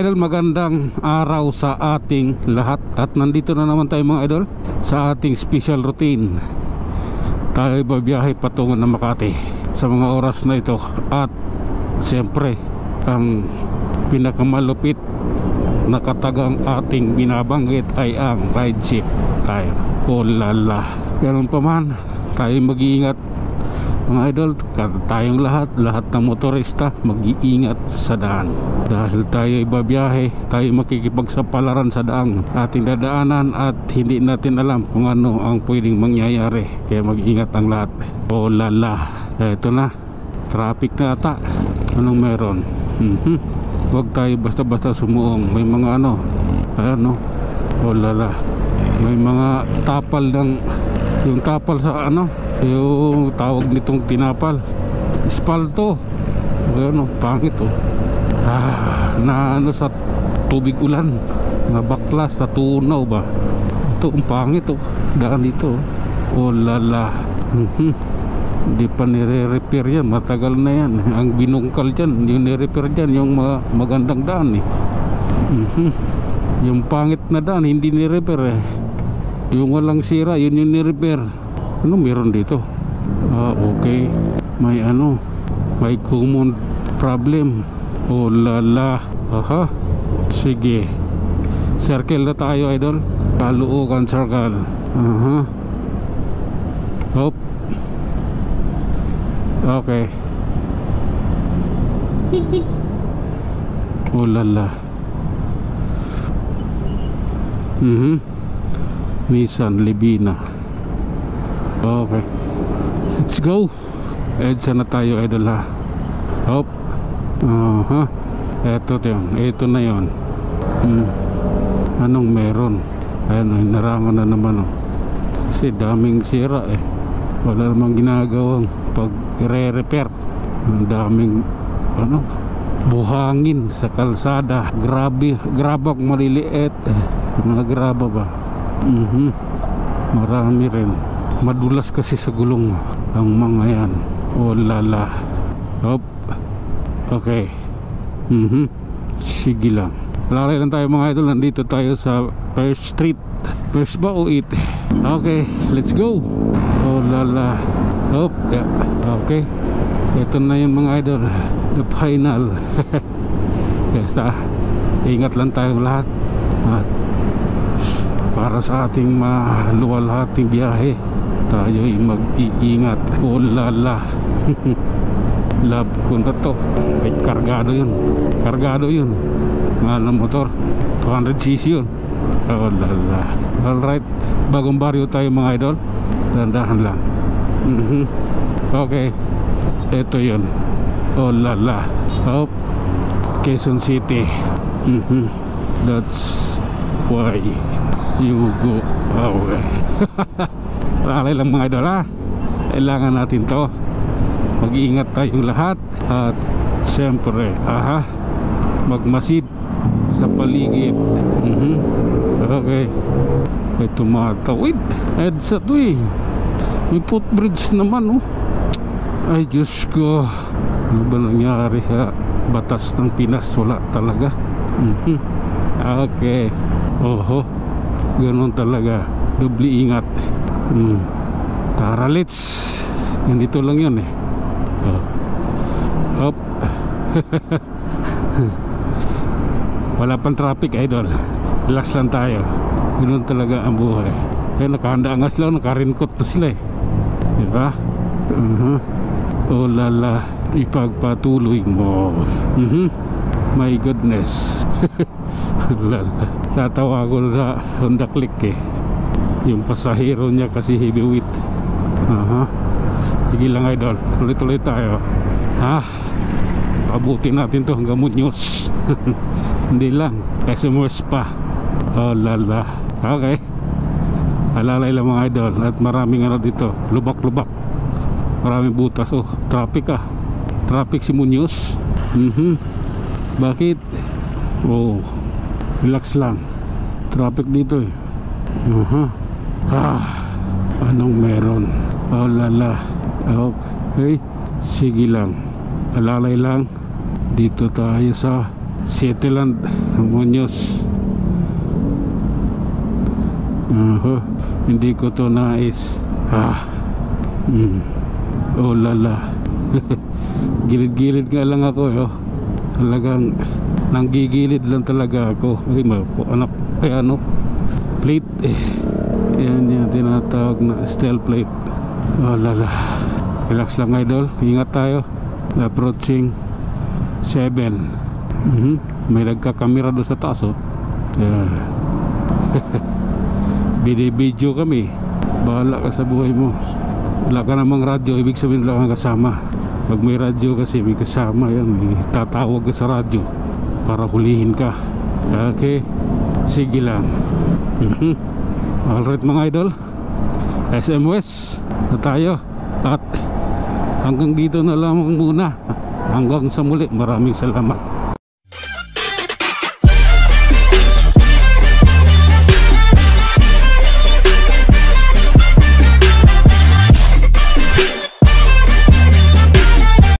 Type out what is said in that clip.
idol, magandang araw sa ating lahat. At nandito na naman tayo mga idol sa ating special routine. Tayo babiyahe patungo ng Makati sa mga oras na ito. At siyempre ang pinakamalupit na katagang ating binabanggit ay ang ride ship tayo. Oh lala, ganun pa man, tayo mag-iingat mga idol. Tayong lahat ng motorista mag-iingat sa daan. Dahil tayo ibabiyahe, tayo makikipagsapalaran sa daan ating dadaanan at hindi natin alam kung ano ang pwedeng mangyayari. Kaya mag-iingat ang lahat. Oh lala, ito na, traffic na ata. Anong meron? Huwag tayo basta-basta sumuong. May mga ano, oh lala, may mga tapal ng, yung tapal sa ano, yung tawag nitong tinapal, espalto. Ano, pangit na ano sa tubig ulan, na baklas, na tunaw ba. Ito ang pangit daan dito. Oh lala. Hindi pa nire-repair yan, matagal na yan. Ang binungkal dyan, yung nire-repair dyan, yung magandang daan yung pangit na daan hindi nire-repair yung walang sira, yun yung nire-repair. Ano meron dito? Okay, may may common problem. Oh lala. Aha, sige, circle na tayo idol. Kaluukan circle. Hop. Okay. Oh lala. Nissan Libina. Okay, let's go. EDSA na tayo idol ha. Hop. Ito na yun. Anong meron? Ayun, narangan na naman kasi daming sira wala namang ginagawang pag re-repair. Ang daming buhangin sa kalsada. Grabak maliliit, mga graba ba. Marami rin. Madulas kasi sa gulong ang mga yan. Oh lala. Hop. Okay. Sige lang. Lalay lang tayo mga idol. Nandito tayo sa First Street. First ba o it? Okay, let's go. Oh lala. Hop. Yeah. Okay. Ito na yung mga idol, the final. Basta ingat lang tayong lahat. At para sa ating maluwalhating biyahe, tayo'y mag-iingat. Oh lala. Love ko na to. Ay, kargado yun nga ng motor, 200cc yun. Oh lala. Alright, bagong baryo tayo mga idol, dandahan lang. Okay, ito yun. Oh lala. Oh, Quezon City. That's why you go away. Alay lang mga idol ha. Kailangan natin to. Mag-iingat tayong lahat. At siyempre magmasid sa paligid. Okay. May tumatawid. EDSA to may footbridge naman Ay Diyos ko, ano ba nangyari sa batas ng Pinas? Wala talaga. Okay. Oho, ganun talaga. Dubli ingat. Tara, let's. Ganito lang yun Hop. Wala pang traffic idol. Relax lang tayo. Ganun talaga ang buhay. Kaya nakahanda angas lang, nakarinkot na sila diba? Oh lala, ipagpatuloy mo. My goodness. Lala. Tatawa ko sa Honda Click yung pasahero niya kasi heavyweight. Sige lang idol, tuloy-tuloy tayo. Pabuti natin to hanggang Muñoz. Hindi lang, SMOS pa. Oh lala. Okay, alalay lang mga idol. At maraming dito, lubak-lubak, maraming butas. Traffic traffic si Muñoz. Bakit? Relax lang, traffic dito anong meron? Oh lala. Okay, sige lang, alalay lang. Dito tayo sa Cityland. Muñoz. Hindi ko to nais. Oh lala. Gilid-gilid nga lang ako talagang nanggigilid lang talaga ako. Ay anak, plate yan yung tinatawag na steel plate. Oh lala. Relax lang idol, ingat tayo. Approaching 7. May nagkakamera doon sa taas Bidi-video kami. Bahala ka sa buhay mo. Wala ka namang radyo, ibig sabihin lang ang kasama. Pag may radyo kasi may kasama yan, tatawag ka sa radyo para hulihin ka. Okay, sige lang. Alright mga idol, SM West na tayo. At hanggang dito na lamang muna. Hanggang sa muli, maraming salamat.